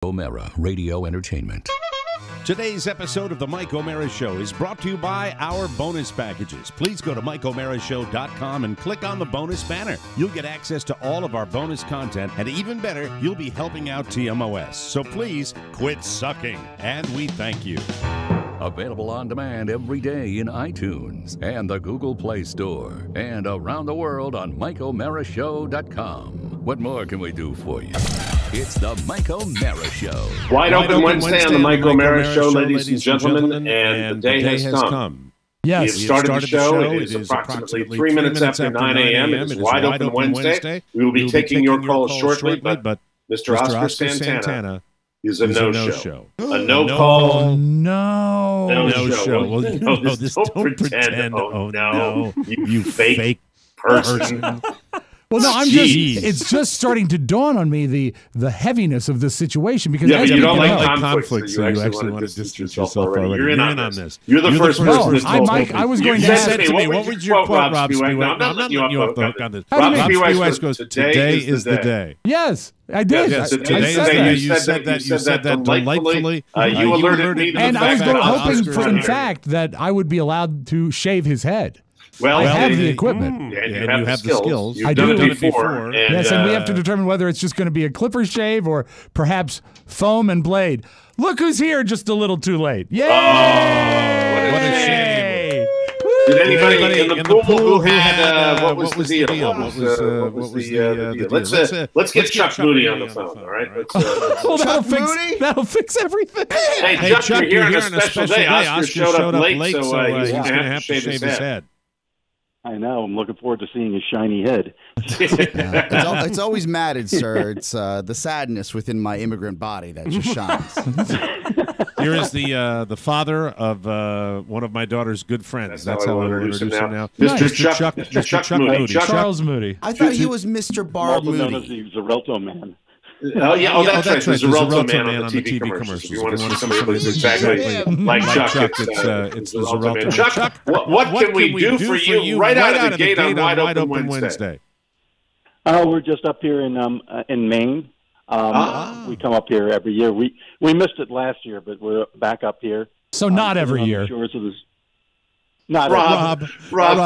O'Mara Radio Entertainment. Today's episode of the Mike O'Mara Show is brought to you by our bonus packages. Please go to MikeO'MaraShow.com and click on the bonus banner. You'll get access to all of our bonus content, and even better, you'll be helping out TMOS. So please quit sucking, and we thank you. Available on demand every day in iTunes and the Google Play Store, and around the world on MikeO'MaraShow.com. What more can we do for you? It's the Mike O'Mara Show. Wide open Wednesday on the Mike O'Mara Show, ladies and gentlemen, and the day has come. Yes, we have started the show. It is approximately 3 minutes after 9 a.m. It is Wide Open Wednesday. We will be taking your calls shortly, but Mr. Oscar Santana is a no-show. A no-call. No-show. Well, no, don't pretend. Oh, no. You fake person. Well, no, it's just starting to dawn on me the heaviness of this situation because but you don't like conflict, so you actually want to distance yourself already. You're in on this. You're the first person that's told me. I was going to ask me, what was your quote, Rob Spewak? No, I'm not letting you off the hook on this. Rob Spewak goes, today is the day. Yes, I did. Yes, today is the day. You said that delightfully. You alerted me to the fact that And I was hoping, in fact, that I would be allowed to shave his head. Well, I have the equipment. And you have the skills. I do. Done it before. Yes, and we have to determine whether it's just going to be a clipper shave or perhaps foam and blade. Look who's here just a little too late. Yay! Oh, what a shame. Did anybody in the pool who had, what was the deal? What was the deal? Let's get Chuck Moody on the phone, all right? That'll fix everything. Hey, Chuck, you're here on a special day. Oscar showed up late, so he's going to have to shave his head. I know. I'm looking forward to seeing his shiny head. It's always matted, sir. It's the sadness within my immigrant body that just shines. Here is the father of one of my daughter's good friends. That's how I will introduce him now. Mr. Chuck Moody. Charles Moody. I thought he was Mr. Barb Moody. Also known as the Xarelto Man. Oh, yeah. That's right. The Xarelto Man on the TV commercials. If you want to see somebody who's exactly like Chuck, it's the Xarelto Man. Chuck, what can we do for you right out of the gate on Wide Open Wednesday? We're just up here in Maine. We come up here every year. We missed it last year, but we're back up here. So not every year. Rob,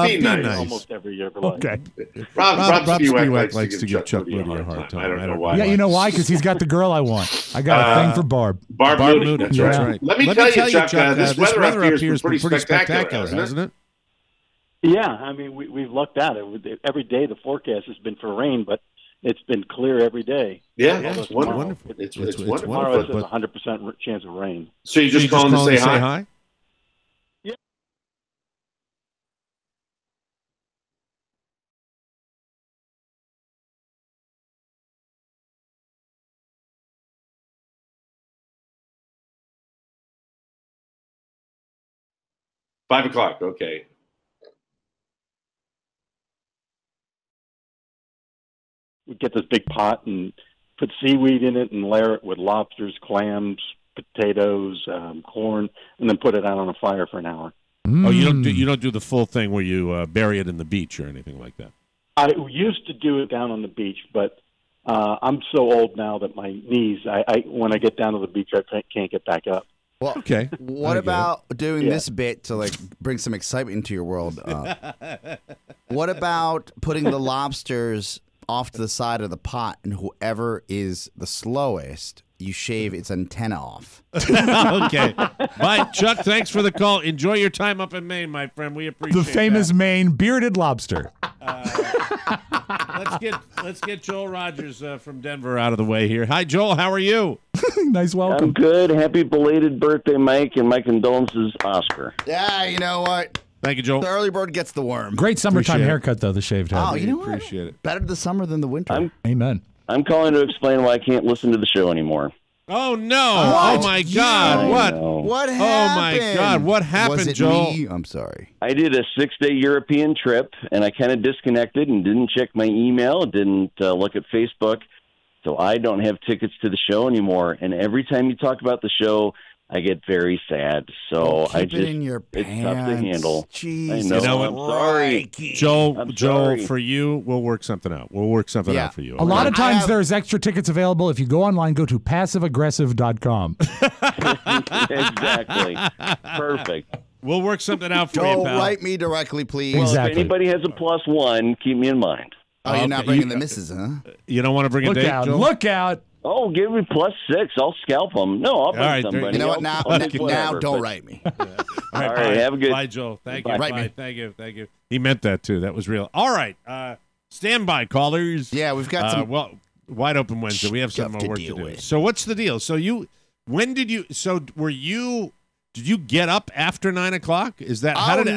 be nice. Almost every year. Okay. Rob Spewak likes to give Chuck Moody a hard time. I don't know why. Yeah, you know why? Because he's got the girl I want. I got a thing for Barb. Barb Moody. That's right. Let me tell you, Chuck, this weather up here has been pretty spectacular, hasn't it? Yeah, I mean, we've lucked out. Every day the forecast has been for rain, but it's been clear every day. Yeah, it's wonderful. It's wonderful. Tomorrow it says 100% chance of rain. So you just calling to say hi? Yeah. 5 o'clock, okay. We get this big pot and put seaweed in it and layer it with lobsters, clams, potatoes, corn, and then put it out on a fire for an hour. Oh, you don't do the full thing where you bury it in the beach or anything like that. I used to do it down on the beach, but I'm so old now that my knees, when I get down to the beach, I can't get back up. Well, okay. What about doing this bit to bring some excitement into your world? What about putting the lobsters off to the side of the pot, and whoever is the slowest, you shave its antenna off? Okay. Bye, Chuck. Thanks for the call. Enjoy your time up in Maine, my friend. We appreciate the famous that. Maine bearded lobster. Let's get Joel Rogers from Denver out of the way here. Hi, Joel. How are you? Nice welcome. I'm good. Happy belated birthday, Mike, and my condolences, Oscar. Yeah, you know what? Thank you, Joel. The early bird gets the worm. Great summertime haircut, though, the shaved head. Oh, you know what? Appreciate it. Better the summer than the winter. Amen. I'm calling to explain why I can't listen to the show anymore. Oh, no. What? Oh, my God. What? What happened? Oh, my God. What happened, Was it Joel? me? I'm sorry. I did a 6-day European trip, and I kind of disconnected and didn't check my email, didn't look at Facebook, so I don't have tickets to the show anymore. And every time you talk about the show, I get very sad. So keep it in your pants. It's tough to handle. Jesus, I know. I'm sorry. Joel, for you, we'll work something out. We'll work something out for you. A lot of times there's extra tickets available. If you go online, go to passiveaggressive.com. Exactly. Perfect. We'll work something out for you, pal. Write me directly, please. Well, if anybody has a +1, keep me in mind. Oh, you're not bringing the missus, huh? You don't want to bring a date, Joel? Look out. Oh, give me +6. I'll scalp them. No, I'll bring somebody. You know what? Now don't write me. All right, have a good. Bye, Joel. Thank you. Bye. Thank you. He meant that too. That was real. All right. Stand by, callers. Yeah, we've got some. Well, wide open Wednesday. We have some more work to do. So what's the deal? So did you get up after 9 o'clock? Is that how did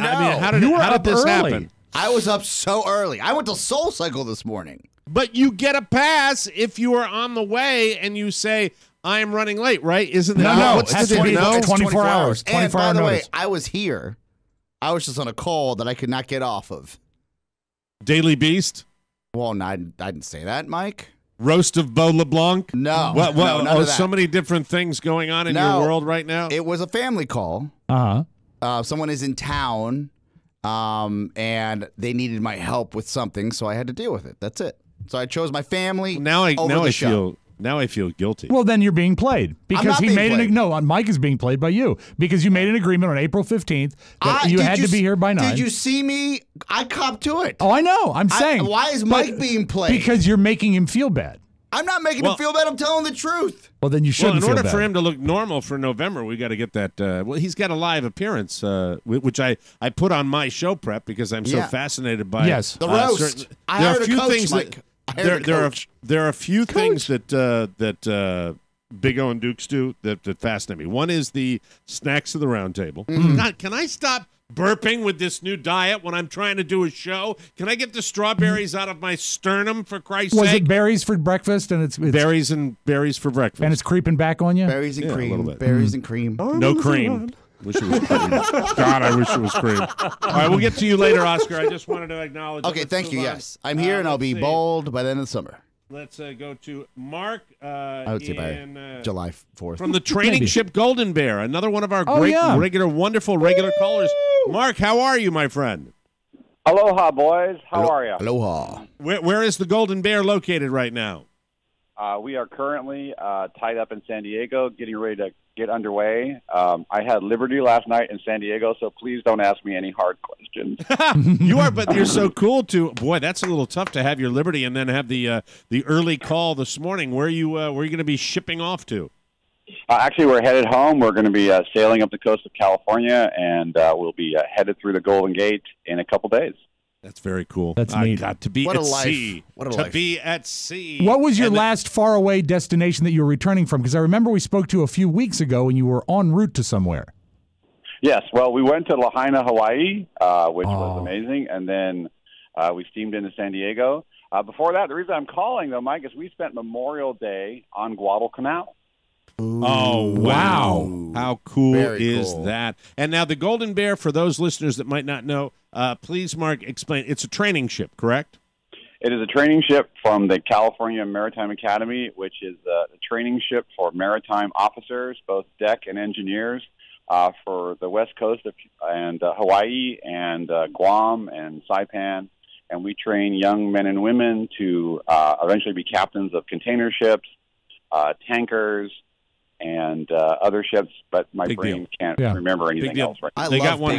this happen? I was up so early. I went to Soul Cycle this morning. But you get a pass if you are on the way and you say, I am running late, right? Isn't that no? What's It's the deal? 24 hours. 24 And by the way, notice. I was here. I was just on a call that I could not get off of. Daily Beast? Well, no, I didn't say that, Mike. Roast of Beau LeBlanc? No. Well, none of that. so many different things going on in your world right now? It was a family call. Someone is in town, and they needed my help with something, so I had to deal with it. That's it. So I chose my family. Now I feel guilty. Well, then you're being played because he made played. Mike is being played by you because you made an agreement on April 15th that you had to be here by 9. Did you see me? I copped to it. Oh, I know. I'm saying. Why is Mike being played? Because you're making him feel bad. I'm not making him feel bad. I'm telling the truth. Well, then you shouldn't. Well, in order feel bad. for him to look normal for November, we got to get that. He's got a live appearance, which I put on my show prep because I'm so fascinated by the roast. I hired a coach, Mike. There are a few things that Big O and Dukes do that fascinate me. One is the snacks of the round table. God, can I stop burping with this new diet when I'm trying to do a show? Can I get the strawberries out of my sternum, for Christ's sake? Was it berries for breakfast? And it's berries for breakfast. And it's creeping back on you? Berries and cream. A little bit. Berries and cream. No cream. Wish it was cream. God, I wish it was cream. All right, we'll get to you later, Oscar. I just wanted to acknowledge. Okay, thank you. Yes, I'm here, and I'll be bald by the end of the summer. Let's go to Mark. I would say by July 4th. From the training ship Golden Bear, another one of our wonderful regular callers. Mark, how are you, my friend? Aloha, boys. How are you? Aloha. Where is the Golden Bear located right now? We are currently tied up in San Diego, getting ready to get underway. I had Liberty last night in San Diego, so please don't ask me any hard questions. But you're so cool too. Boy, that's a little tough to have your Liberty and then have the early call this morning. Where are you going to be shipping off to? Actually, we're headed home. We're going to be sailing up the coast of California, and we'll be headed through the Golden Gate in a couple days. That's very cool. That's neat. God, to be What at a life. sea. What a to life. be at sea. What was your last faraway destination that you were returning from? Because I remember we spoke to you a few weeks ago and you were en route to somewhere. Yes, well, we went to Lahaina, Hawaii, which was amazing, and then we steamed into San Diego. Before that, the reason I'm calling, though, Mike, is we spent Memorial Day on Guadalcanal. Ooh. Oh, wow. How cool Very is cool. that? And now the Golden Bear, for those listeners that might not know, please, Mark, explain. It's a training ship, correct? It is a training ship from the California Maritime Academy, which is a training ship for maritime officers, both deck and engineers, for the West Coast and Hawaii and Guam and Saipan. And we train young men and women to eventually be captains of container ships, tankers, and other ships, but my brain can't remember anything else right now. They got one.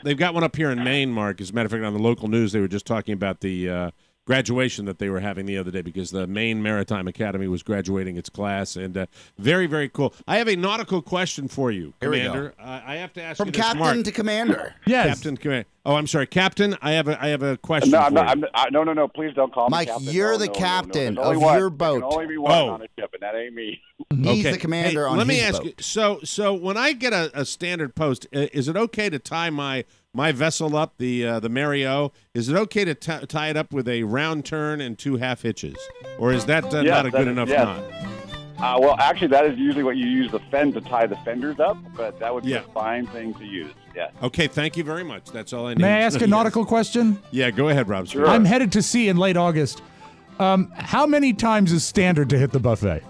They've got one up here in Maine, Mark. As a matter of fact, on the local news, they were just talking about the graduation that they were having the other day because the Maine Maritime Academy was graduating its class, and very, very cool. I have a nautical question for you, Commander. I have to ask From you this, captain Mark. to commander. Yes. Captain, Commander. Oh, I'm sorry, Captain. I have a question. No, for you. no, please don't call Mike, me captain. you're No, the no, captain no, no. of There's your boat. There can only be one on a ship, and that ain't me. He's the commander on let me his ask boat. you. So when I get a standard post, is it okay to tie my vessel up, the Mario? Is it okay to tie it up with a round turn and 2 half hitches, or is that not a good enough knot? Well, actually, that is usually what you use to tie the fenders up, but that would be a fine thing to use. Yeah. Okay, thank you very much. That's all I need. May I ask a nautical question? Yeah, go ahead, Rob. Sure. I'm headed to sea in late August. How many times is standard to hit the buffet?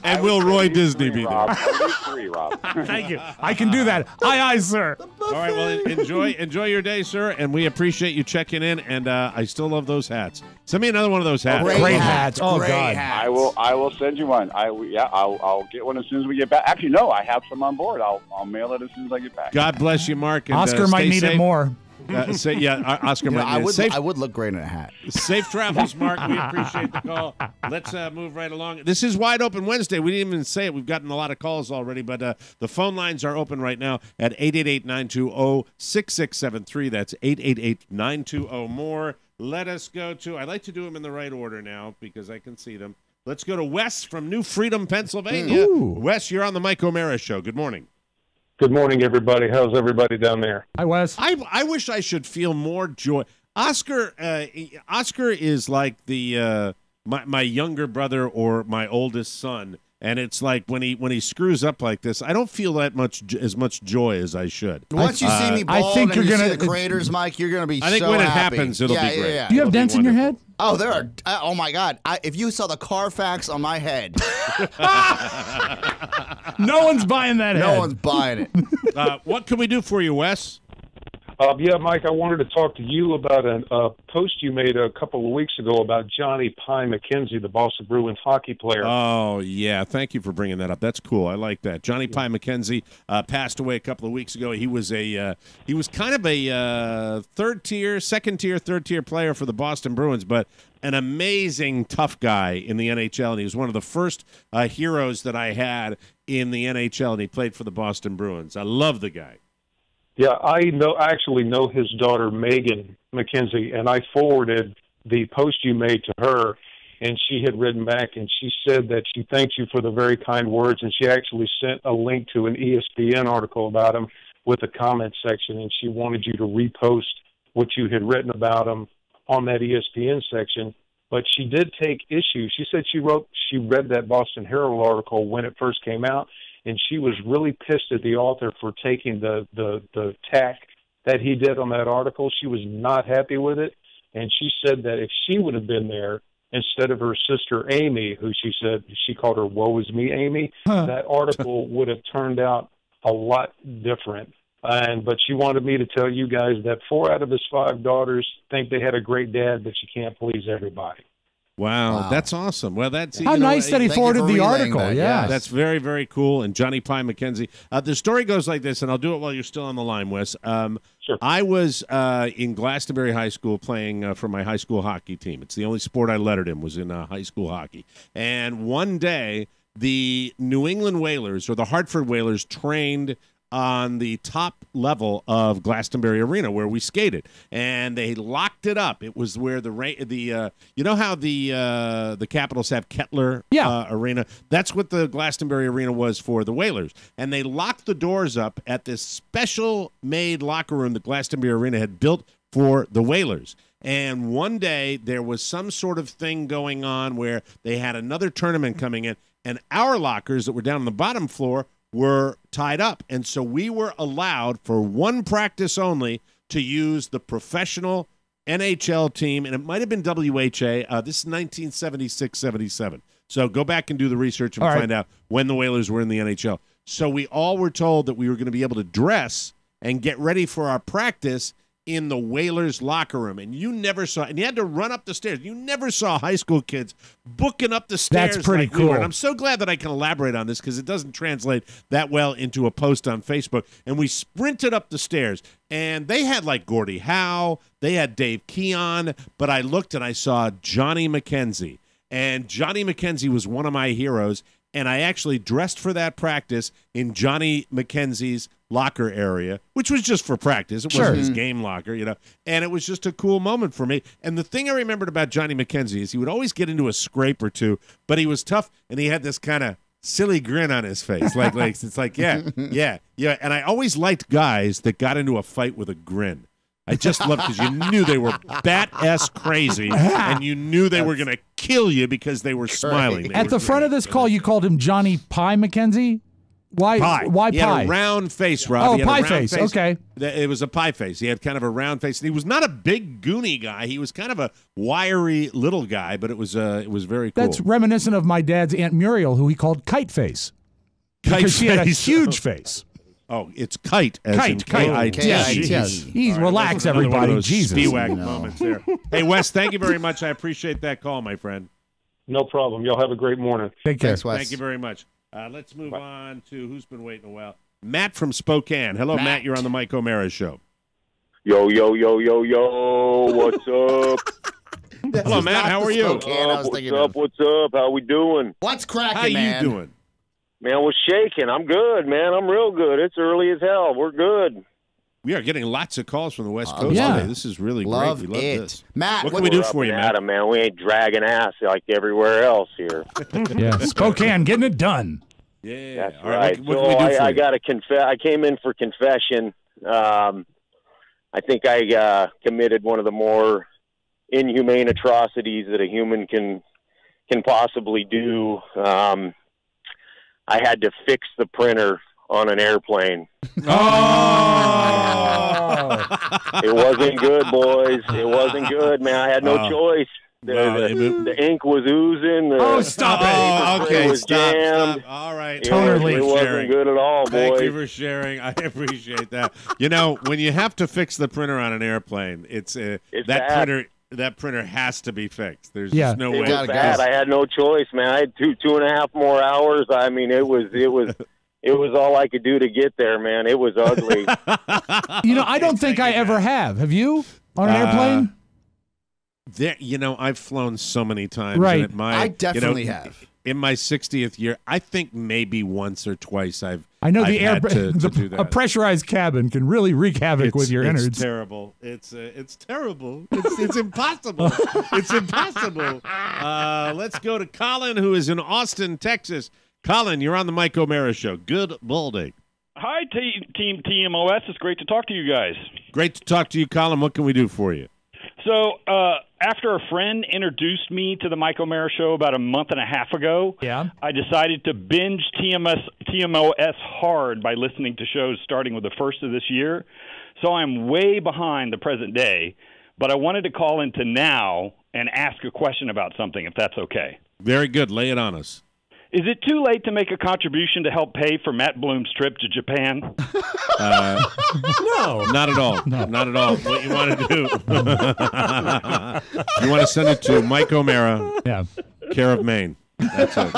And will Roy Disney be there? Three, Rob. Thank you. I can do that. Aye, sir. All right, well, enjoy your day, sir, and we appreciate you checking in, and I still love those hats. Send me another one of those hats. Great hats. Oh, Great God. hats. I will send you one. I'll get one as soon as we get back. Actually, no, I have some on board. I'll mail it as soon as I get back. God bless you, Mark. And, Oscar might need safe. it more. Oscar might need it. I would look great in a hat. Safe travels, Mark. We appreciate the call. Let's move right along. This is Wide Open Wednesday. We didn't even say it. We've gotten a lot of calls already, but the phone lines are open right now at 888-920-6673. That's 888-920-MORE. Let us go to, I like to do them in the right order now because I can see them. Let's go to Wes from New Freedom, Pennsylvania. Ooh. Wes, you're on the Mike O'Mara Show. Good morning. Good morning, everybody. How's everybody down there? Hi, Wes. I wish I should feel more joy. Oscar is like the my younger brother or my oldest son, and it's like when he screws up like this, I don't feel as much joy as I should. Once you see me bald I think and you're you gonna see the craters, Mike, you're gonna be. I think so when it happy. happens, it'll be great. Yeah. Do you have dents in your head? Oh, there are. Oh my God! If you saw the Carfax on my head, No one's buying that head. no one's buying it. What can we do for you, Wes? Yeah, Mike, I wanted to talk to you about a post you made a couple of weeks ago about Johnny Pie McKenzie, the Boston Bruins hockey player. Oh, yeah. Thank you for bringing that up. That's cool. I like that. Johnny Pie McKenzie passed away a couple of weeks ago. He was kind of a third tier player for the Boston Bruins, but an amazing tough guy in the NHL, and he was one of the first heroes that I had in the NHL, and he played for the Boston Bruins. I love the guy. Yeah, I actually know his daughter, Megan McKenzie, and I forwarded the post you made to her, and she had written back, and she said that she thanks you for the very kind words, and she actually sent a link to an ESPN article about him with a comment section, and she wanted you to repost what you had written about him on that ESPN section. But she did take issue. She said she read that Boston Herald article when it first came out, and she was really pissed at the author for taking the tack that he did on that article. She was not happy with it, and she said that if she would have been there instead of her sister Amy, who she said she called her "Woe is me, Amy," that article would have turned out a lot different. But she wanted me to tell you guys that 4 out of his 5 daughters think they had a great dad, but you can't please everybody. Wow, that's awesome. Well, that's how nice that he forwarded the article. That's very, very cool. And Johnny Pie McKenzie. The story goes like this, and I'll do it while you're still on the line, Wes. Sure. I was in Glastonbury High School playing for my high school hockey team. It's the only sport I lettered in was in high school hockey. And one day, the New England Whalers or the Hartford Whalers trained on the top level of Glastonbury Arena where we skated, and they locked it up. It was where you know how the Capitals have Kettler Arena. That's what the Glastonbury Arena was for the Whalers, and they locked the doors up at this special made locker room that Glastonbury Arena had built for the Whalers. And one day there was some sort of thing going on where they had another tournament coming in, and our lockers that were down on the bottom floor were tied up. And so we were allowed for one practice only to use the professional NHL team, and it might have been WHA. This is 1976-77. So go back and do the research and find out when the Whalers were in the NHL. So we all were told that we were going to be able to dress and get ready for our practice in the Whalers locker room, and you never saw, and you had to run up the stairs. You never saw high school kids booking up the stairs. That's pretty cool. We were. And I'm so glad that I can elaborate on this because it doesn't translate that well into a post on Facebook. And we sprinted up the stairs, and they had like Gordie Howe, they had Dave Keon, but I looked and I saw Johnny McKenzie, and Johnny McKenzie was one of my heroes. And I actually dressed for that practice in Johnny McKenzie's locker area, which was just for practice. It wasn't his game locker, you know. And it was just a cool moment for me. And the thing I remembered about Johnny McKenzie is he would always get into a scrape or two, but he was tough, and he had this kind of silly grin on his face. Like it's like, yeah. And I always liked guys that got into a fight with a grin. I just loved because you knew they were bat-ass crazy, and you knew they were going to kill you because they were smiling. At the front of this call, you called him Johnny Pie McKenzie? Why pie? He had a round face, Rob. Oh, pie face. Okay. It was a pie face. He had kind of a round face. And he was not a big, goony guy. He was kind of a wiry little guy, but it was very cool. That's reminiscent of my dad's Aunt Muriel, who he called Kite Face. Because she had a huge face. Oh, it's kite. Kite. Yes. Relax, everybody. Jesus. Spiewak moments there. Hey, Wes, thank you very much. I appreciate that call, my friend. No problem. Y'all have a great morning. Take care. Thanks, Wes. Thank you very much. Let's move on to who's been waiting a while. Matt from Spokane. Hello, Matt. You're on the Mike O'Mara Show. Yo. What's up? Hello, Matt. How are you? What's up? How we doing? What's cracking, How man? you doing? Man, we're shaking. I'm good, man. I'm real good. It's early as hell. We're good. We are getting lots of calls from the West Coast today. This is really great. We love this. Matt, what can we do for you, Matt? Man, we ain't dragging ass like everywhere else here. Yeah, Spokane, getting it done. Yeah, that's right. What can we do for I you? got to confess. I came in for confession. I think I committed one of the more inhumane atrocities that a human can possibly do. I had to fix the printer on an airplane. Oh! It wasn't good, boys. It wasn't good, man. I had no choice. The ink was oozing. Stop it. Okay, was jammed. All right. Toner leak. It wasn't good at all, boys. Thank you for sharing. I appreciate that. You know, when you have to fix the printer on an airplane, it's that bad. That printer has to be fixed. There's just no way. It was bad. I had no choice, man. I had 2.5 more hours. I mean, it was all I could do to get there, man. It was ugly. I don't think I ever have. Have you on an airplane? I've flown so many times. Right. And I definitely have. In my 60th year, I think maybe once or twice I've the do that. A pressurized cabin can really wreak havoc with your innards. It's terrible. It's terrible. It's impossible. It's impossible. Let's go to Colin, who is in Austin, Texas. Colin, you're on the Mike O'Mara Show. Good morning. Hi, Team TMOS. It's great to talk to you guys. Great to talk to you, Colin. What can we do for you? So, after a friend introduced me to the Mike O'Mara Show about a month and a half ago, I decided to binge TMOS hard by listening to shows starting with the first of this year. So I'm way behind the present day, but I wanted to call into now and ask a question about something, if that's okay. Very good. Lay it on us. Is it too late to make a contribution to help pay for Matt Bloom's trip to Japan? No. Not at all. No. Not at all. What you want to do, you want to send it to Mike O'Mara, care of Maine. That's it.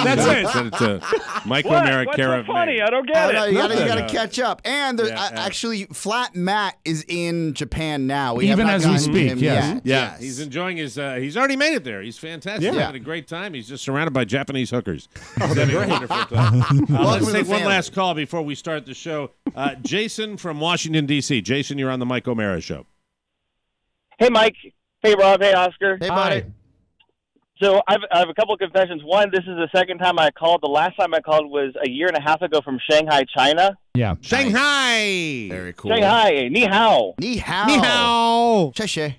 Send it to Mike O'Mara, care of Maine. What's so funny? I don't get it. You got to catch up. And actually, Flat Matt is in Japan now. Even as we speak, yes. He's enjoying his. He's already made it there. He's fantastic. He's having a great time. He's just surrounded by Japanese hookers. He's having a wonderful time. Let's take one last call before we start the show. Jason from Washington, D.C. Jason, you're on the Mike O'Mara Show. Hey, Mike. Hey, Rob. Hey, Oscar. Hey, buddy. So I have a couple of confessions. One, this is the second time I called. The last time I called was a year and a half ago from Shanghai, China. Yeah. Shanghai. Very cool. Shanghai. Ni hao. Ni hao. Ni hao. Sheshe.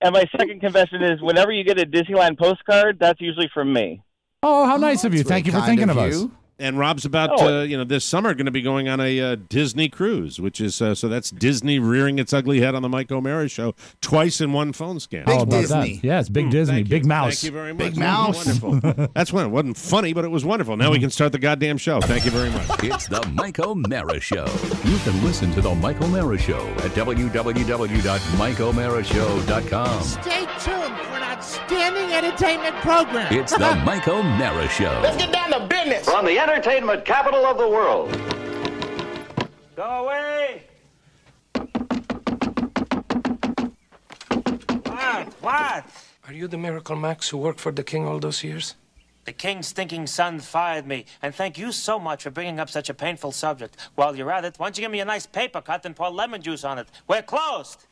And my second confession is whenever you get a Disneyland postcard, that's usually from me. Oh, how nice of you. Thank you for thinking of us. And Rob's about, this summer going to be going on a Disney cruise, which is, so that's Disney rearing its ugly head on the Mike O'Mara Show twice in one phone scan. Big Disney. That. Yes, big Disney. Big mouse. Thank you very much. Big mouse. Wonderful. That's when it wasn't funny, but it was wonderful. Now we can start the goddamn show. Thank you very much. It's the Mike O'Mara Show. You can listen to the Mike O'Mara Show at www.mikeomarashow.com. Stay tuned for an outstanding entertainment program. It's the Mike O'Mara Show. Let's get down to business. From the entertainment capital of the world. Go away! What? Are you the Miracle Max who worked for the king all those years? The king's stinking son fired me, and thank you so much for bringing up such a painful subject. While you're at it, why don't you give me a nice paper cut and pour lemon juice on it? We're closed!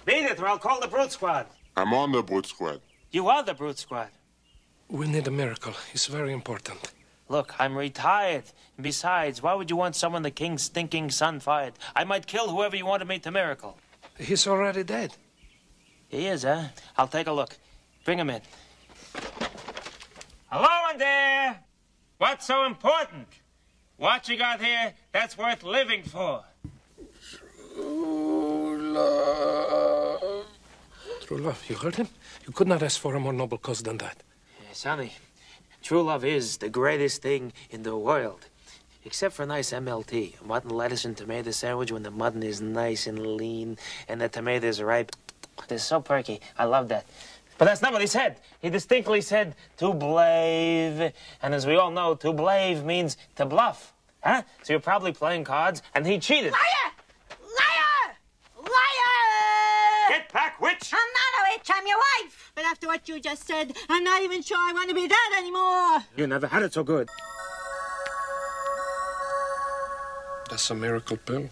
Beat it, or I'll call the Brute Squad. I'm on the Brute Squad. You are the Brute Squad. We need a miracle. It's very important. Look, I'm retired. And besides, why would you want someone the king's stinking son fired? I might kill whoever you want to meet the miracle. He's already dead. He is, huh? I'll take a look. Bring him in. Hello in there. What's so important? What you got here that's worth living for? True love. True love, you heard him? You could not ask for a more noble cause than that. Sonny, true love is the greatest thing in the world. Except for a nice MLT, a mutton, lettuce, and tomato sandwich when the mutton is nice and lean and the tomato is ripe. It's so perky. I love that. But that's not what he said. He distinctly said to blave. And as we all know, to blave means to bluff. Huh? So you're probably playing cards, and he cheated. Liar! Liar! Liar! Get back, witch! I'm not a witch, I'm your wife. But after what you just said, I'm not even sure I want to be that anymore. You never had it so good. That's a miracle pill.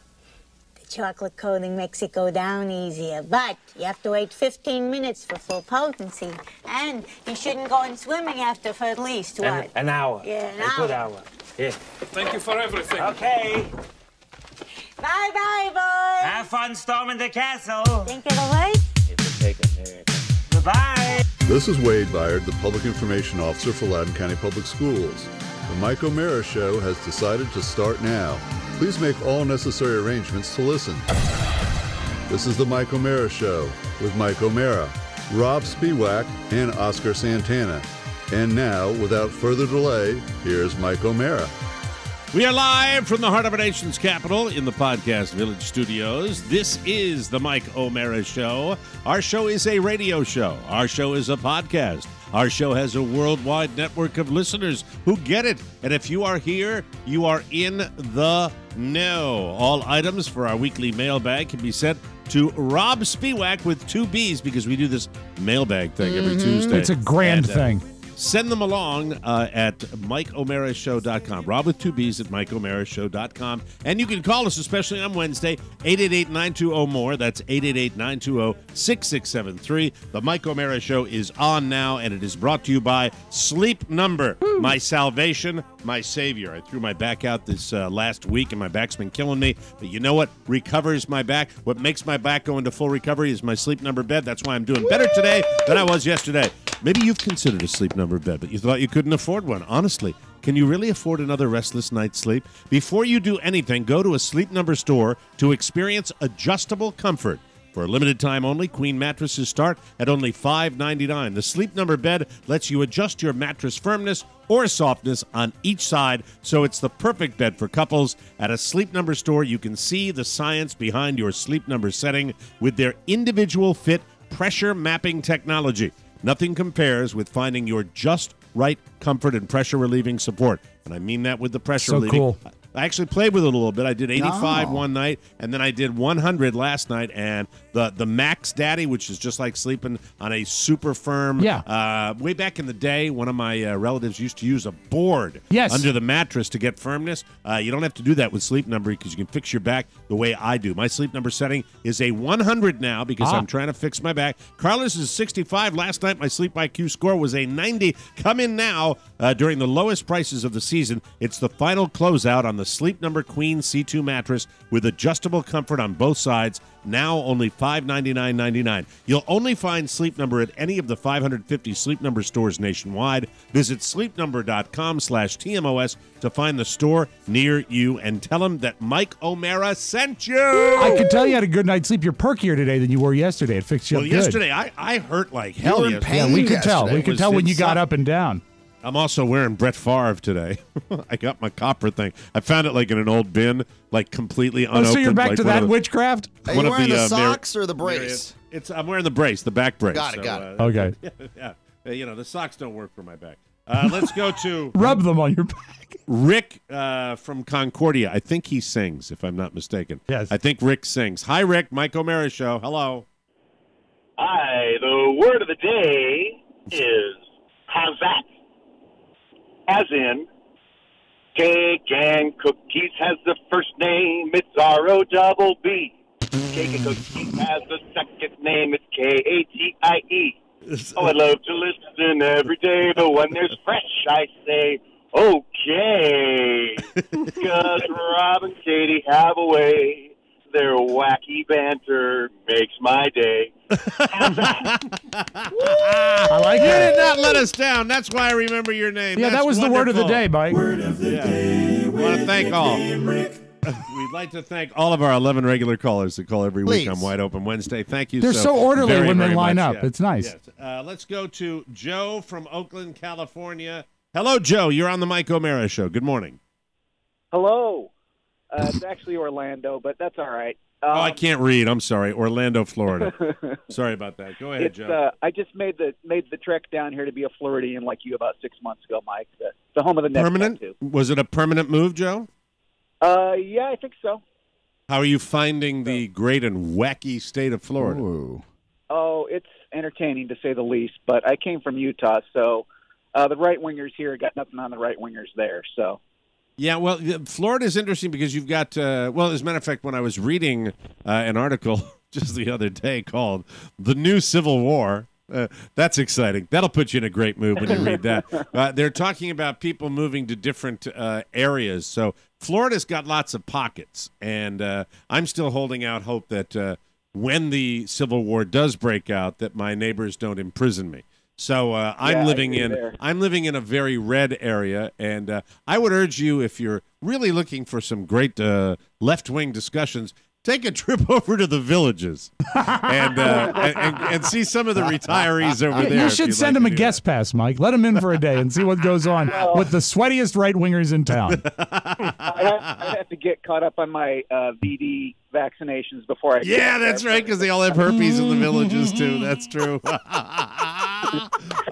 Chocolate coating makes it go down easier, but you have to wait 15 minutes for full potency. And you shouldn't go in swimming after for at least, what? An hour. Yeah, an A hour. good hour. Yeah. Thank you for everything. Okay. Bye-bye, boys. Have fun storming the castle. Think it'll wait? It'll take a minute. Goodbye. This is Wade Byard, the Public Information Officer for Loudoun County Public Schools. The Mike O'Mara Show has decided to start now. Please make all necessary arrangements to listen. This is the Mike O'Mara Show with Mike O'Mara, Rob Spiewak, and Oscar Santana. And now, without further delay, here's Mike O'Mara. We are live from the heart of our nation's capital in the Podcast Village studios. This is the Mike O'Mara Show. Our show is a radio show. Our show is a podcast. Our show has a worldwide network of listeners who get it. And if you are here, you are in the know. All items for our weekly mailbag can be sent to Rob Spiewak with 2 B's because we do this mailbag thing every Tuesday. It's a grand thing. Send them along at MikeO'MaraShow.com. Rob with 2 B's at MikeO'MaraShow.com. And you can call us, especially on Wednesday, 888-920-MORE. That's 888-920-6673. The Mike O'Mara Show is on now, and it is brought to you by Sleep Number, my salvation, my savior. I threw my back out this last week, and my back's been killing me. But you know what recovers my back? What makes my back go into full recovery is my Sleep Number bed. That's why I'm doing better today than I was yesterday. Maybe you've considered a Sleep Number bed, but you thought you couldn't afford one. Honestly, can you really afford another restless night's sleep? Before you do anything, go to a Sleep Number store to experience adjustable comfort. For a limited time only, queen mattresses start at only $5.99. The Sleep Number bed lets you adjust your mattress firmness or softness on each side, so it's the perfect bed for couples. At a Sleep Number store, you can see the science behind your Sleep Number setting with their individual fit pressure mapping technology. Nothing compares with finding your just right comfort and pressure relieving support. And I mean that with the pressure relieving. Cool. I actually played with it a little bit. I did 85 one night, and then I did 100 last night. And the Max Daddy, which is just like sleeping on a super firm. Yeah. Way back in the day, one of my relatives used to use a board under the mattress to get firmness. You don't have to do that with Sleep Number because you can fix your back the way I do. My Sleep Number setting is a 100 now because I'm trying to fix my back. Carlos is 65. Last night, my Sleep IQ score was a 90. Come in now during the lowest prices of the season. It's the final closeout on the Sleep Number Queen C2 mattress with adjustable comfort on both sides. Now only $599.99. You'll only find Sleep Number at any of the 550 Sleep Number stores nationwide. Visit sleepnumber.com/TMOS to find the store near you and tell them that Mike O'Mara sent you. I can tell you had a good night's sleep. You're perkier today than you were yesterday. It fixed you up good. Yesterday I hurt like hell. You were in pain. Yeah, we could tell. We could tell when you got up and down. I'm also wearing Brett Favre today. I got my copper thing. I found it like in an old bin, like completely unopened. So you're back to that witchcraft? Are you wearing the socks or the brace? I'm wearing the brace, the back brace. Got it. Okay. Yeah. You know, the socks don't work for my back. Let's go to... Rub them on your back. Rick from Concordia. I think he sings, if I'm not mistaken. Yes. I think Rick sings. Hi, Rick. Mike O'Mara Show. Hello. Hi. The word of the day is how's that? As in, Cake and Cookies has the first name, it's R-O-double-B. Cake and Cookies has the second name, it's K-A-T-I-E. Oh, I love to listen every day, but when there's fresh, I say, okay. Because Rob and Katie have a way, their wacky banter makes my day. How's that? I like You that. did not let us down. That's why I remember your name. Yeah, That's that was wonderful. the word of the day, Mike. Word of the day. We want to thank all. We'd like to thank all of our 11 regular callers that call every week on Wide Open Wednesday. Thank you. They're so orderly very, when they very line much. up. It's nice. Yes. Let's go to Joe from Oakland, California. Hello, Joe. You're on the Mike O'Mara Show. Good morning. Hello. It's actually Orlando, but that's all right. I can't read. I'm sorry. Orlando, Florida. Sorry about that. Go ahead, Joe. I just made the trek down here to be a Floridian like you about 6 months ago, Mike. The home of the Nets. Permanent? Tattoo. Was it a permanent move, Joe? Yeah, I think so. How are you finding the great and wacky state of Florida? Ooh. Oh, it's entertaining to say the least, but I came from Utah, so the right-wingers here got nothing on the right-wingers there, so. Yeah, well, Florida is interesting because you've got, well, as a matter of fact, when I was reading an article just the other day called The New Civil War, that's exciting. That'll put you in a great mood when you read that. They're talking about people moving to different areas. So Florida's got lots of pockets, and I'm still holding out hope that when the Civil War does break out, that my neighbors don't imprison me. So I'm living in a very red area, and I would urge you, if you're really looking for some great left-wing discussions, take a trip over to the Villages and see some of the retarees over there. You should send them a guest pass, Mike. Let them in for a day and see what goes on with the sweatiest right-wingers in town. I have to get caught up on my VD vaccinations before I Yeah, that's right, because they all have herpes in the Villages, too. That's true.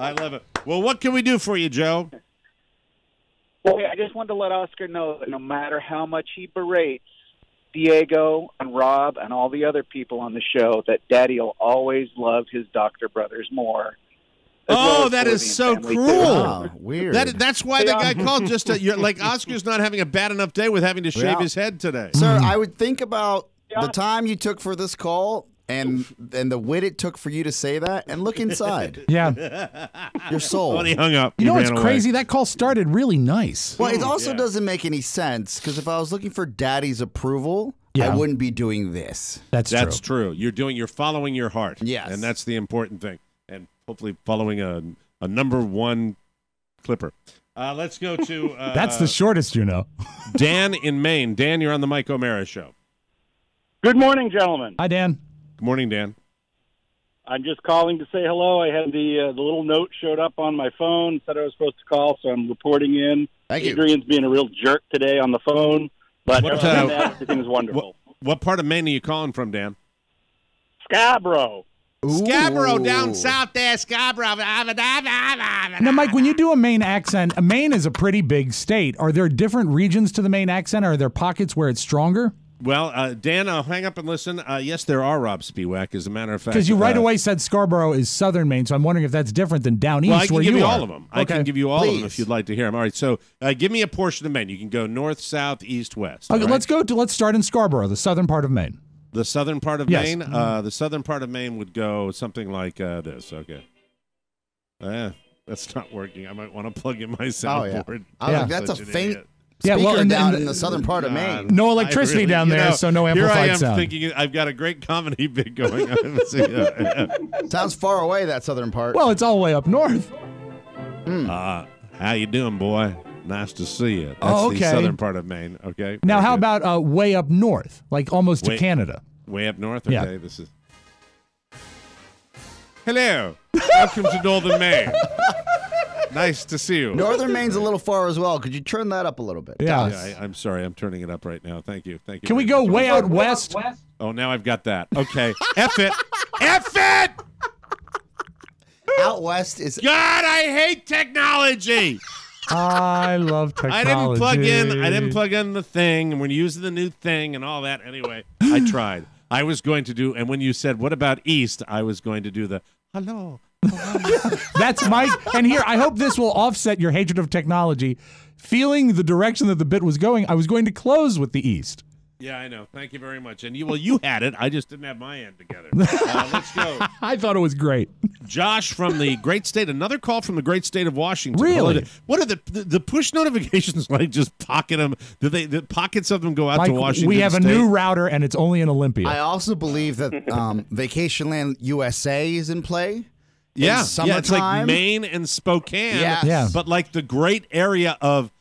I love it. Well, what can we do for you, Joe? Well, I just wanted to let Oscar know that no matter how much he berates Diego and Rob and all the other people on the show, that Daddy will always love his doctor brothers more. Oh, that is so cruel. Oh, weird. That's why the guy called. You're like, Oscar's not having a bad enough day with having to shave his head today. Sir, I would think about the time you took for this call and the wit it took for you to say that, and look inside. Yeah. Your soul. When he hung up, You know what's ran away. crazy? That call started really nice. Well, it also doesn't make any sense, because if I was looking for Daddy's approval, I wouldn't be doing this. That's true. You're following your heart. Yes. And that's the important thing. And hopefully following a number one clipper. Let's go to That's the shortest, you know. Dan in Maine. Dan, you're on the Mike O'Mara Show. Good morning, gentlemen. Hi, Dan. Good morning, Dan. I'm just calling to say hello. I had the little note showed up on my phone, said I was supposed to call, so I'm reporting in. Thank you. Adrian's being a real jerk today on the phone, but other than that, everything's wonderful. What part of Maine are you calling from, Dan? Scarborough. Scarborough, down south there, Scarborough. Now, Mike, when you do a Maine accent, Maine is a pretty big state. Are there different regions to the Maine accent? Are there pockets where it's stronger? Well, Dan, I'll hang up and listen. Yes, there are, Rob Spiewak, as a matter of fact. Because you right away said Scarborough is southern Maine, so I'm wondering if that's different than down east well, I can where give you are. all of them. I can give you all of them if you'd like to hear them. All right, so give me a portion of Maine. You can go north, south, east, west. Okay, right? let's start in Scarborough, the southern part of Maine. The southern part of Yes. Maine? The southern part of Maine would go something like this. Okay. That's not working. I might want to plug in my soundboard. That's a faint idiot. speaker down in the southern part of Maine. No electricity down there, so no amplified here I am sound. thinking I've got a great comedy bit going on. Sounds far away, that southern part. Well, it's all the way up north. How you doing, boy? Nice to see you. That's Oh, okay. the southern part of Maine. Okay. Now, Very how good. about way up north, like almost to Canada? Way up north? Yeah. Okay, this is... Hello. Welcome to Northern Maine. Nice to see you. Northern Maine's a little far as well. Could you turn that up a little bit? Yeah. I'm sorry. I'm turning it up right now. Thank you. Thank you. Can we go way out west? Oh, now I've got that. Okay. F it. F it! Out west is... God, I hate technology. I love technology. I didn't plug in the thing, and we're using the new thing and all that. Anyway, I tried. I was going to do, and when you said, what about east, I was going to do the, hello. That's Mike. And here, I hope this will offset your hatred of technology. Feeling the direction that the bit was going, I was going to close with the east. Yeah, I know. Thank you very much. And you had it. I just didn't have my end together. Let's go. I thought it was great. Josh from the great state. Another call from the great state of Washington. Really? What are the push notifications like? Just pocket them? Do the pockets of them go out Mike, to Washington? we have State? a new router, and it's only in Olympia. I also believe that Vacation Land USA is in play. Yeah, summertime. yeah, it's like Maine and Spokane. Yes. Yeah. But like the great area of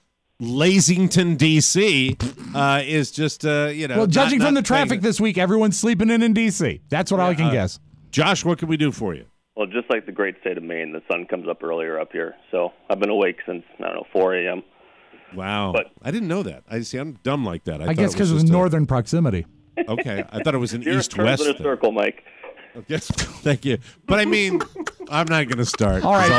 Lasington, D.C. Is just, Well, judging from the traffic this week, everyone's sleeping in D.C. That's what I can guess. Josh, what can we do for you? Well, just like the great state of Maine, the sun comes up earlier up here. So I've been awake since, 4 a.m. Wow. But I didn't know that. I'm dumb like that. I guess because of northern proximity. Okay. I thought it was an You're east-west in a circle, Mike. Yes, thank you. But I mean, I'm not going to start. All right.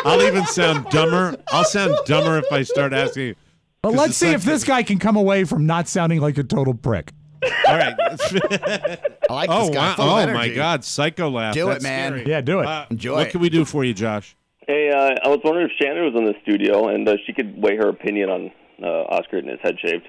I'll even sound dumber. I'll sound dumber if I start asking. But let's see if this guy can come away from not sounding like a total prick. All right. I like this guy. Full of Oh, energy. my God. Psycho laugh. Do That's it, man. scary. Yeah, do it. Enjoy What it. can we do for you, Josh? Hey, I was wondering if Shannon was in the studio and she could weigh her opinion on Oscar getting his head shaved.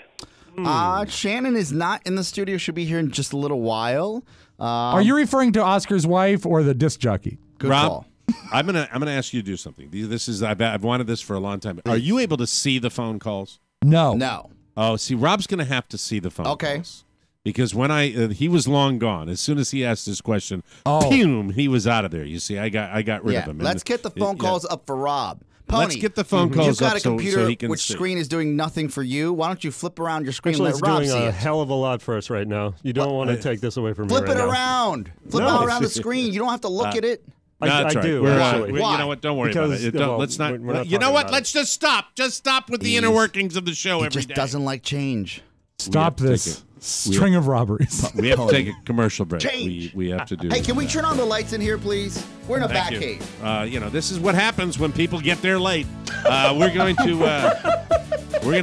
Shannon is not in the studio. She'll be here in just a little while. Are you referring to Oscar's wife or the disc jockey? Good Rob, call. I'm gonna ask you to do something. This is I've wanted this for a long time. Are you able to see the phone calls? No. No. Oh, see, Rob's gonna have to see the phone Okay. calls. Because when he was long gone. As soon as he asked his question, Oh. boom, he was out of there. You see, I got rid of him. Let's get the phone calls up for Rob. Pony, Let's get the phone calls You've got up a so computer he can which see. screen is doing nothing for you. Why don't you flip around your screen Actually, and it's let Rob doing see a it? hell of a lot for us right now. You don't want to take this away from me Flip right it now. around. Flip No. it around the screen. You don't have to look at it. No, that's I right. do, We're, actually. you know what? Don't worry Because, about it. well, Let's not. we're not You know talking what? about Let's just stop. Just stop with the inner workings of the show He every just day. doesn't like change. Stop this string of robberies. We have to take a commercial break. Change. We have to do. Hey, can we turn on the lights in here, please? We're in a Thank back you. cave. This is what happens when people get there late. We're going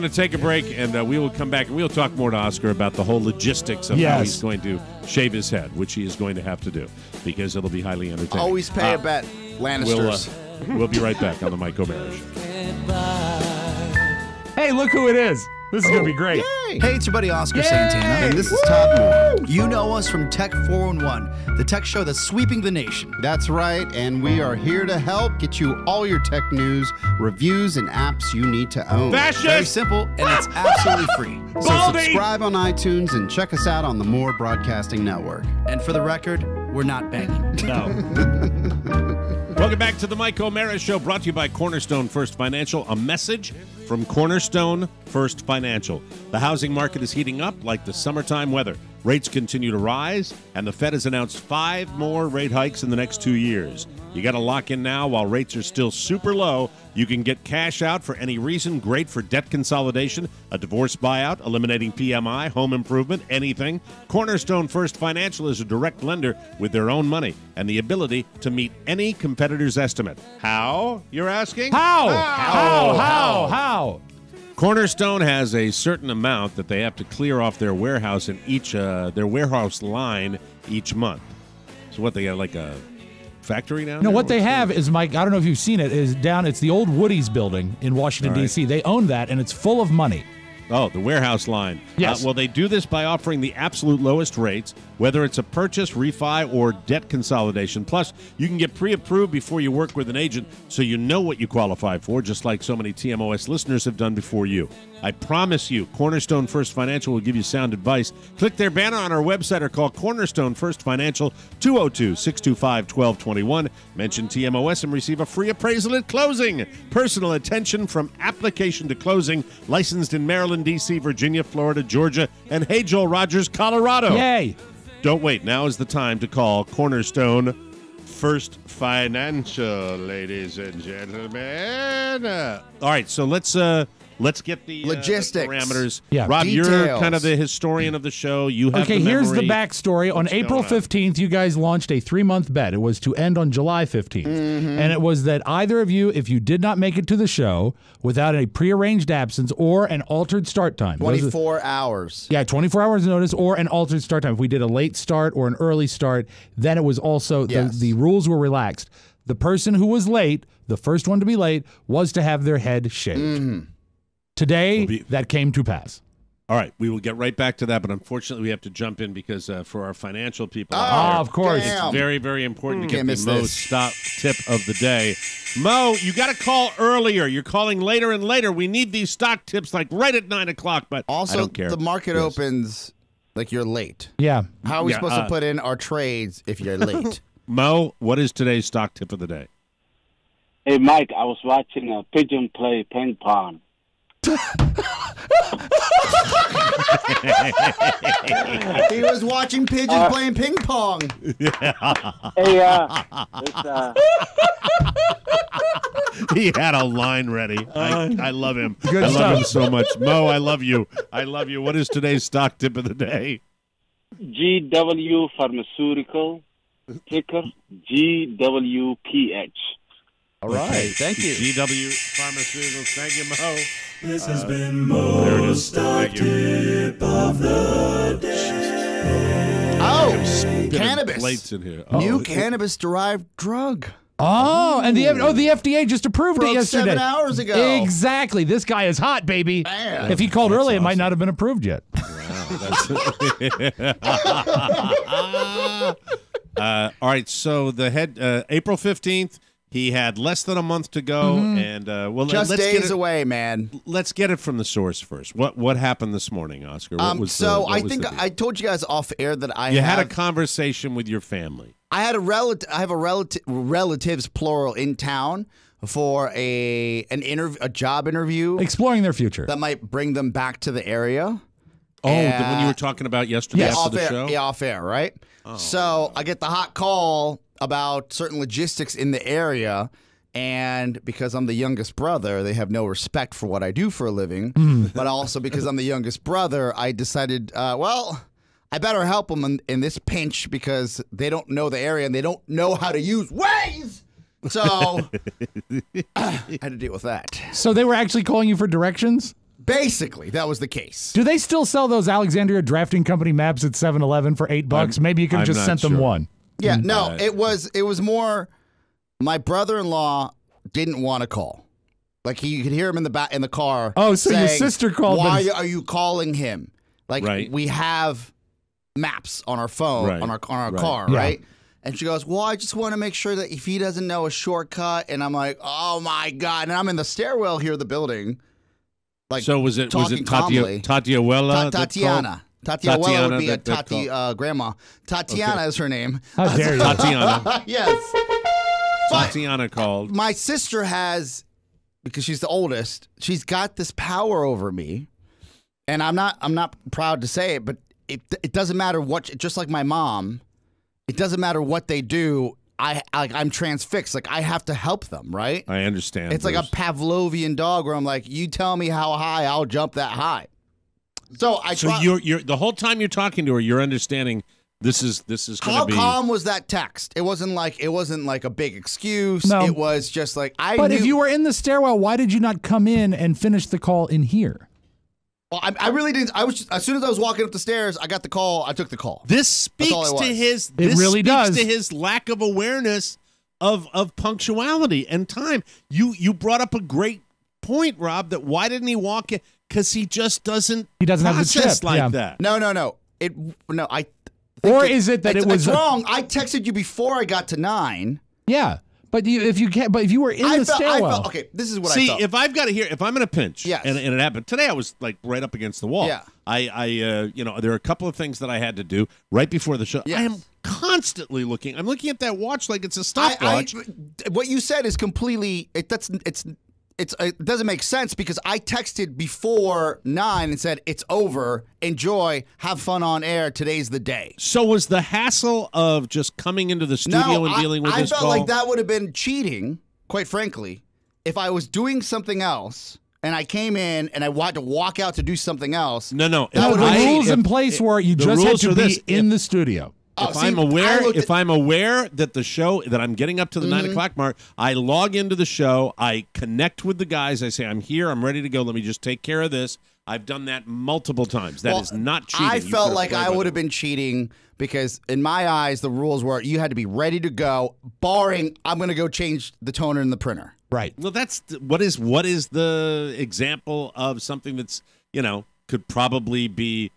to take a break, and we will come back, and we'll talk more to Oscar about the whole logistics of how he's going to shave his head, which he is going to have to do, because it'll be highly entertaining. Always pay a bet, Lannisters. We'll be right back on the Mike O'Mara Show. Hey, look who it is. This is going to be great. Hey, it's your buddy Oscar Yay! Santana, and this is Todd Moore. You know us from Tech 411, the tech show that's sweeping the nation. That's right, and we are here to help get you all your tech news, reviews, and apps you need to own. Fascist! Very simple, and it's absolutely free. So Baldy! subscribe on iTunes and check us out on the Moore Broadcasting Network. And for the record, we're not banging. No. Welcome back to the Mike O'Mara Show, brought to you by Cornerstone First Financial. A message from Cornerstone First Financial. The housing market is heating up like the summertime weather. Rates continue to rise, and the Fed has announced 5 more rate hikes in the next 2 years. You got to lock in now while rates are still super low. You can get cash out for any reason. Great for debt consolidation, a divorce buyout, eliminating PMI, home improvement, anything. Cornerstone First Financial is a direct lender with their own money and the ability to meet any competitor's estimate. How, you're asking? How? Cornerstone has a certain amount that they have to clear off their warehouse in each their warehouse line each month. So what, they got like a factory now? No, what they have is, Mike, I don't know if you've seen it, is down, it's the old Woody's building in Washington, All right. D.C. They own that, and it's full of money. Oh, the warehouse line. Yes. Well, they do this by offering the absolute lowest rates, whether it's a purchase, refi, or debt consolidation. Plus, you can get pre-approved before you work with an agent, so you know what you qualify for, just like so many TMOS listeners have done before you. I promise you, Cornerstone First Financial will give you sound advice. Click their banner on our website or call Cornerstone First Financial 202-625-1221. Mention TMOS and receive a free appraisal at closing. Personal attention from application to closing. Licensed in Maryland, D.C., Virginia, Florida, Georgia, and Hey Joel Rogers, Colorado. Yay! Don't wait. Now is the time to call Cornerstone First Financial, ladies and gentlemen. All right, so let's get the logistics parameters. Yeah. Rob, Details. you're kind of the historian of the show. You have Okay, the here's the memory. backstory. On What's April going on? 15th, you guys launched a 3-month bet. It was to end on July 15th. And it was that either of you, if you did not make it to the show without a prearranged absence or an altered start time. 24 hours. Yeah, 24 hours notice or an altered start time. If we did a late start or an early start, then it was also, Yes. the rules were relaxed. The person who was late, the first one to be late, was to have their head shaved. Today, that came to pass. All right, we will get right back to that, but unfortunately we have to jump in because for our financial people, of course. it's very, very important to get Can't the miss Mo this. stop tip of the day. Mo, you got to call earlier. You're calling later and later. We need these stock tips like right at 9 o'clock, but Also, I don't care. the market Yes. opens like you're late. Yeah. How are we Yeah, supposed to put in our trades if you're late? Mo, what is today's stock tip of the day? Hey, Mike, I was watching a pigeon play ping pong. He was watching pigeons playing ping pong. Hey, He had a line ready. I love him. Good I stuff. love him so much. Mo, I love you. I love you. What is today's stock tip of the day? GW Pharmaceutical, ticker GWPH. All right, thank you. GW Pharmaceuticals. Thank you, Mo. This has been Mo's stock tip of the day. Oh, cannabis. Plates in here. New cannabis-derived drug. Oh, and the FDA just approved it yesterday. 7 hours ago. Exactly. This guy is hot, baby. Man. If he called early, it might not have been approved yet. All right, so the head April 15th, he had less than a month to go, and well, Just let's days get it, away, man. Let's get it from the source first. What happened this morning, Oscar? What was I think I told you guys off air that I had a conversation with your family. I had I have relatives plural in town for a job interview, exploring their future that might bring them back to the area. Oh, the one you were talking about yesterday after the show? Yeah, off air, right? Oh. So I get the hot call about certain logistics in the area, and because I'm the youngest brother, they have no respect for what I do for a living. But also because I'm the youngest brother, I decided, I better help them in this pinch because they don't know the area and they don't know how to use Waze. So I had to deal with that. So they were actually calling you for directions? Basically, that was the case. Do they still sell those Alexandria Drafting Company maps at 7-Eleven for $8? Maybe you could have just sent them one. Yeah, no, it was more my brother-in-law didn't want to call. Like you could hear him in the car. Oh, so your sister called. Why are you calling him? Like we have maps on our phone, on our car, right? And she goes, well, I just want to make sure that if he doesn't know a shortcut, and I'm like, oh my God. And I'm in the stairwell here of the building. Like, so was it Tatiana? Tatiana would be a Tati grandma. Tatiana is her name. How dare you? Tatiana. Yes. Tatiana called. My sister has, because she's the oldest, she's got this power over me. And I'm not proud to say it, but it doesn't matter what, just like my mom, it doesn't matter what they do. I'm transfixed. Like I have to help them, right? I understand. It's like a Pavlovian dog where I'm like, you tell me how high, I'll jump that high. So you're the whole time you're talking to her, you're understanding this is going to be. How calm was that text? It wasn't like a big excuse. No. It was just like But if you were in the stairwell, why did you not come in and finish the call in here? Well, I really didn't. I was as soon as I was walking up the stairs, I got the call. I took the call. This speaks to his. It really does. To his lack of awareness of punctuality and time. You brought up a great point, Rob. That why didn't he walk in? Because he just doesn't. He doesn't have the process chip like that. No. Is it that it was wrong? I texted you before I got to 9. Yeah. But if you were in the stairwell, okay, this is what I thought. If I've got to hear, if I'm in a pinch, yes. and it happened today, I was like right up against the wall. Yeah. There are a couple of things that I had to do right before the show. Yes. I am constantly looking. I'm looking at that watch like it's a stopwatch. What you said is completely. It doesn't make sense because I texted before 9 and said it's over. Enjoy, have fun on air. Today's the day. So was the hassle of just coming into the studio and dealing with this call? I felt like that would have been cheating, quite frankly, if I was doing something else and I came in and I wanted to walk out to do something else. No. The rules in place were you just had to be in the studio. If I'm aware that the show that I'm getting up to the 9 o'clock mark, I log into the show, I connect with the guys, I say I'm here, I'm ready to go. Let me just take care of this. I've done that multiple times. That is not cheating. I felt like I would have been cheating because in my eyes the rules were you had to be ready to go, barring I'm going to go change the toner in the printer. Right. Well, that's what is the example of something that's could probably be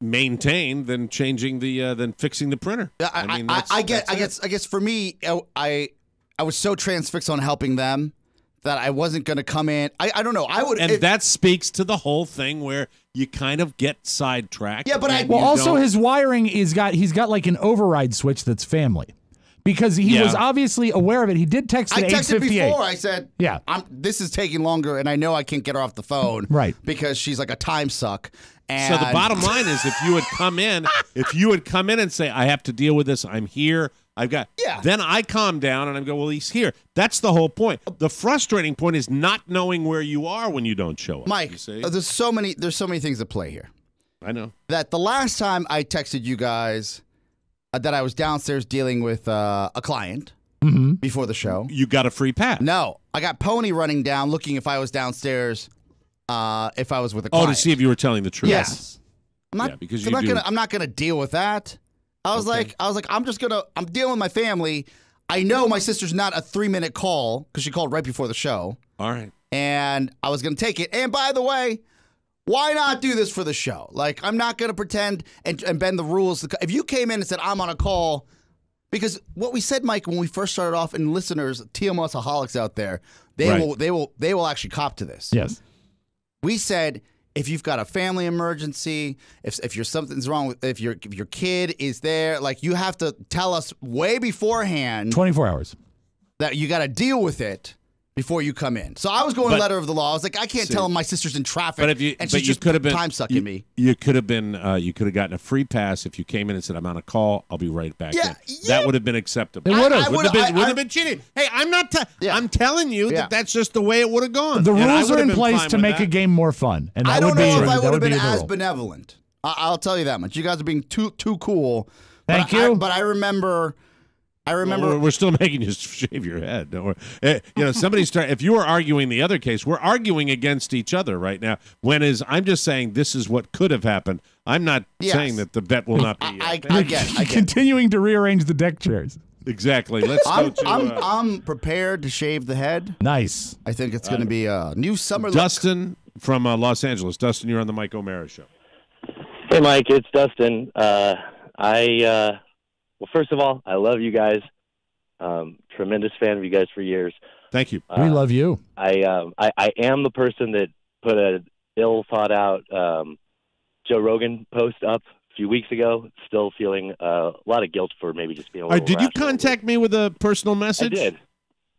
maintained than changing than fixing the printer. I guess for me, I was so transfixed on helping them that I wasn't going to come in. I don't know. I would, and that speaks to the whole thing where you kind of get sidetracked. Yeah, but his wiring he's got like an override switch that's family. because he was obviously aware of it. He did text at 8:58. I texted before. I said, "Yeah, this is taking longer, and I know I can't get her off the phone, right? Because she's like a time suck." And so the bottom line is, if you had come in and say, "I have to deal with this. I'm here. I've got," then I calm down and I go, "Well, he's here." That's the whole point. The frustrating point is not knowing where you are when you don't show up. Mike, there's so many things at play here. I know that the last time I texted you guys that I was downstairs dealing with a client before the show, you got a free pass. No, I got Pony running down looking if I was downstairs. If I was with a client. To see if you were telling the truth. Yes. I'm not gonna deal with that. I was like, I'm dealing with my family. I know my sister's not a 3-minute call because she called right before the show. All right. And I was gonna take it. And by the way, why not do this for the show? Like, I'm not gonna pretend and bend the rules. If you came in and said I'm on a call, because what we said, Mike, when we first started off, and listeners, TMSaholics out there, they will actually cop to this. Yes. We said, if you've got a family emergency, if something's wrong with, if your kid is there, like, you have to tell us way beforehand, 24 hours, that you got to deal with it before you come in. So I was going letter of the law. I was like, I can't tell him my sister's in traffic, and she's just time sucking me. You could have gotten a free pass if you came in and said, "I'm on a call. I'll be right back." Yeah, That would have been acceptable. It would have. Wouldn't have been cheating. Hey, I'm not. I'm telling you that that's just the way it would have gone. The rules are in place to make a game more fun, and I don't know if I would have been as benevolent. I'll tell you that much. You guys are being too cool. Thank you. But I remember. Well, we're still making you shave your head. Don't worry. Somebody if you were arguing the other case, we're arguing against each other right now. I'm just saying this is what could have happened. I'm not saying that the bet will not be. I get. Continuing to rearrange the deck chairs. Exactly. Let's go to. I'm prepared to shave the head. Nice. I think it's going to be a new summer. Dustin from Los Angeles. Dustin, you're on the Mike O'Mara Show. Hey, Mike. It's Dustin. Well, first of all, I love you guys. Tremendous fan of you guys for years. Thank you. We love you. I am the person that put a ill thought out Joe Rogan post up a few weeks ago. Still feeling a lot of guilt for maybe just being a little Did you contact me with a personal message? I did.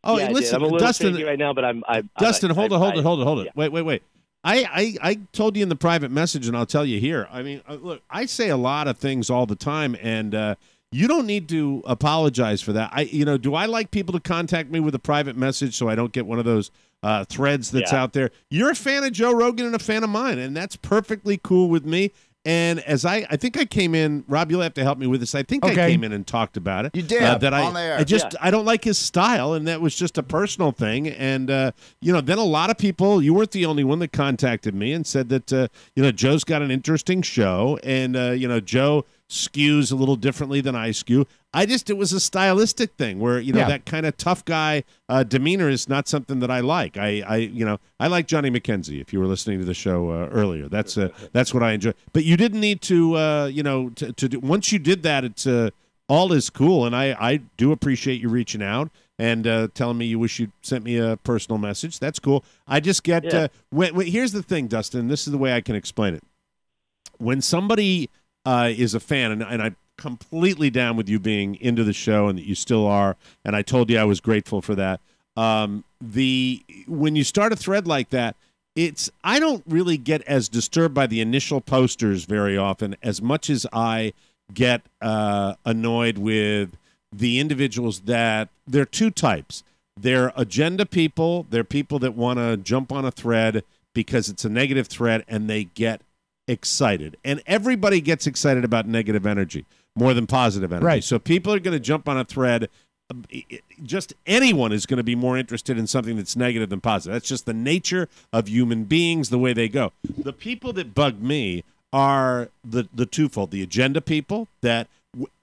Oh, yeah, listen, I'm a little Dustin, shaky right now, but I'm Dustin, hold it. Yeah. Wait. I told you in the private message, and I'll tell you here. I mean, look, I say a lot of things all the time, and you don't need to apologize for that. Do I like people to contact me with a private message so I don't get one of those threads that's out there? You're a fan of Joe Rogan and a fan of mine, and that's perfectly cool with me. And as I think I came in, Rob, you'll have to help me with this. I think I came in and talked about it. You did on there. I don't like his style, and that was just a personal thing. And then a lot of people, you weren't the only one that contacted me and said that Joe's got an interesting show, and Joe skews a little differently than I skew. It was a stylistic thing where that kind of tough guy demeanor is not something that I like. I like Johnny McKenzie. If you were listening to the show earlier, that's what I enjoy. But you didn't need to to do, once you did that, it's all is cool, and I do appreciate you reaching out and telling me you wish you'd sent me a personal message. That's cool. I just get here's the thing, Dustin. This is the way I can explain it. When somebody is a fan, and I'm completely down with you being into the show and that you still are, and I told you I was grateful for that. When you start a thread like that, I don't really get as disturbed by the initial posters very often as much as I get annoyed with the individuals that there are two types. They're agenda people. They're people that want to jump on a thread because it's a negative thread and they get excited. And everybody gets excited about negative energy more than positive energy. Right. So people are going to jump on a thread. Just anyone is going to be more interested in something that's negative than positive. That's just the nature of human beings, the way they go. The people that bug me are the twofold. The agenda people that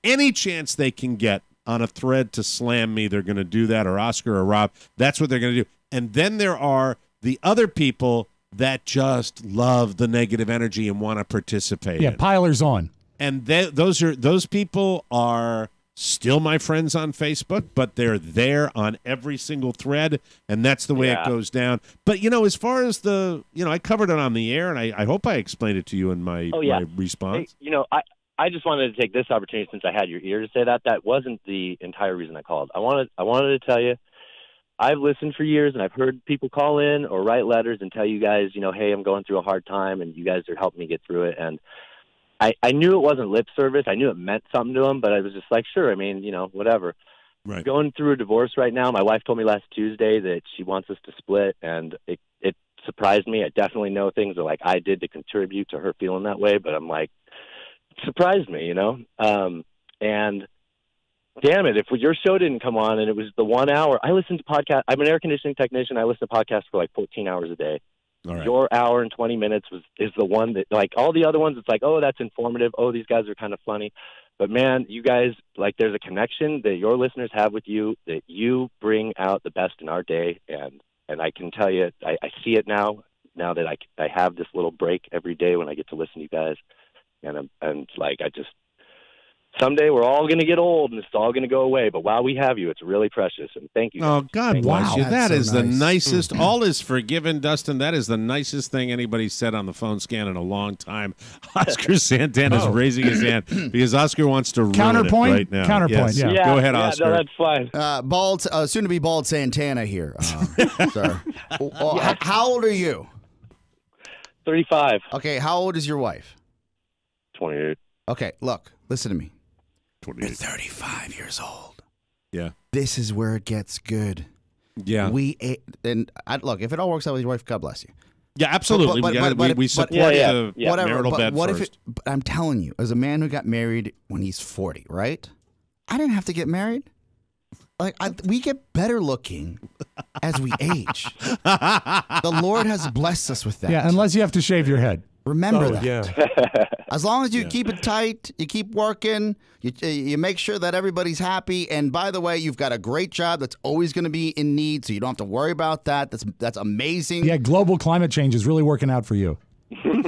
any chance they can get on a thread to slam me, they're going to do that, or Oscar or Rob. That's what they're going to do. And then there are the other people that just love the negative energy and want to participate. Yeah, pilers on. And those people are still my friends on Facebook, but they're there on every single thread, and that's the way it goes down. But, as far as I covered it on the air, and I hope I explained it to you in my response. Hey, I just wanted to take this opportunity, since I had your ear, to say that that wasn't the entire reason I called. I wanted to tell you, I've listened for years, and I've heard people call in or write letters and tell you guys, hey, I'm going through a hard time, and you guys are helping me get through it. And I knew it wasn't lip service. I knew it meant something to them, but I was just like, sure, I mean, whatever. Right. Going through a divorce right now. My wife told me last Tuesday that she wants us to split, and it surprised me. I definitely know things that I did to contribute to her feeling that way, but I'm like, it surprised me, and damn it, if your show didn't come on and it was the 1 hour, I listen to podcasts. I'm an air conditioning technician. I listen to podcasts for 14 hours a day. All right. Your hour and 20 minutes is the one that, all the other ones, it's like, oh, that's informative. Oh, these guys are kind of funny. But man, you guys, there's a connection that your listeners have with you, that you bring out the best in our day. And I can tell you, I see it now that I have this little break every day when I get to listen to you guys. And someday we're all going to get old and it's all going to go away. But while we have you, it's really precious. And thank you. Oh, God bless you. That is the nicest. Mm. All is forgiven, Dustin. That is the nicest thing anybody said on the phone scan in a long time. Oscar Santana is raising his hand because Oscar wants to ruin Counterpoint? it right now. Counterpoint, Yes. yeah. Go ahead, Oscar. No, that's fine. Bald, soon to be bald Santana here. Sir. How old are you? 35. Okay, how old is your wife? 28. Okay, look, listen to me. 28. You're 35 years old. Yeah. This is where it gets good. Yeah. Look, if it all works out with your wife, God bless you. Yeah, absolutely. We support the marital bed first. But I'm telling you, as a man who got married when he's 40, right? I didn't have to get married. We get better looking as we age. The Lord has blessed us with that. Yeah, unless you have to shave your head. Remember that. Yeah. As long as you keep it tight, you keep working, you make sure that everybody's happy. And by the way, you've got a great job that's always going to be in need, so you don't have to worry about that. That's amazing. Yeah, global climate change is really working out for you.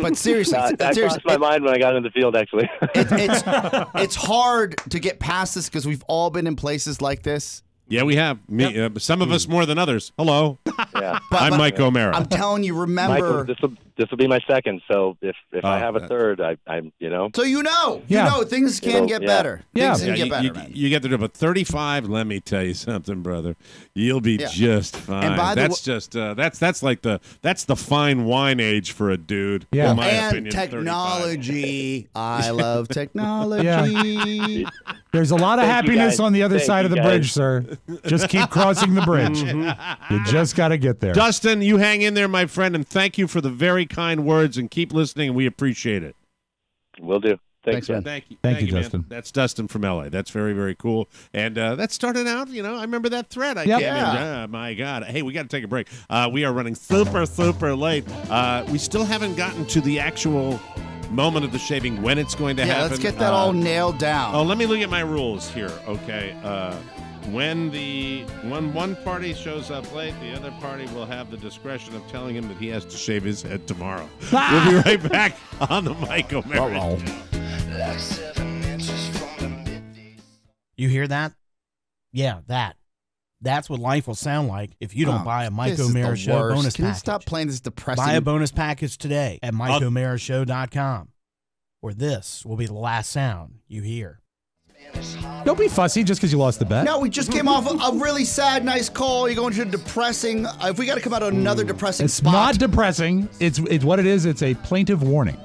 But seriously, that crossed my mind when I got into the field, actually. It's hard to get past this because we've all been in places like this. Yeah, we have. Some of us more than others. Hello. Yeah. I'm Mike O'Mara. I'm telling you, remember. Michael, this will be my second, so if I have a third, I'm. So you know things can get better. Things can get better, man. You get to do, but 35. Let me tell you something, brother. You'll be just fine. And by that's the fine wine age for a dude. Yeah. In my And opinion, technology. I love technology. There's a lot of Thank you, happiness guys. on the other Thank side you, of the guys. bridge, sir. Just keep crossing the bridge. You just got to get there. Dustin, you hang in there, my friend, and thank you for the very kind words, and keep listening, and we appreciate it. Will do. Thanks, man. Thank you. Thank you, man. Dustin. That's Dustin from LA. That's very, very cool. And that started out, I remember that thread. Yeah. Oh, my God. Hey, we got to take a break. We are running super, super late. We still haven't gotten to the actual moment of the shaving, when it's going to happen. Let's get that all nailed down. Oh, let me look at my rules here, okay? When one party shows up late, the other party will have the discretion of telling him that he has to shave his head tomorrow. We'll be right back on the Mike O'Mara Show. You hear that? Yeah, that. That's what life will sound like if you don't buy a Mike O'Mara Show bonus Can you package. stop playing this depressing? Buy a bonus package today at MikeO'MaraShow.com, or this will be the last sound you hear. Don't be fussy just because you lost the bet. No, we just came off a really sad, nice call. You're going to a depressing. If we got to come out of another depressing It's spot. not depressing. It's what it is. It's a plaintive warning.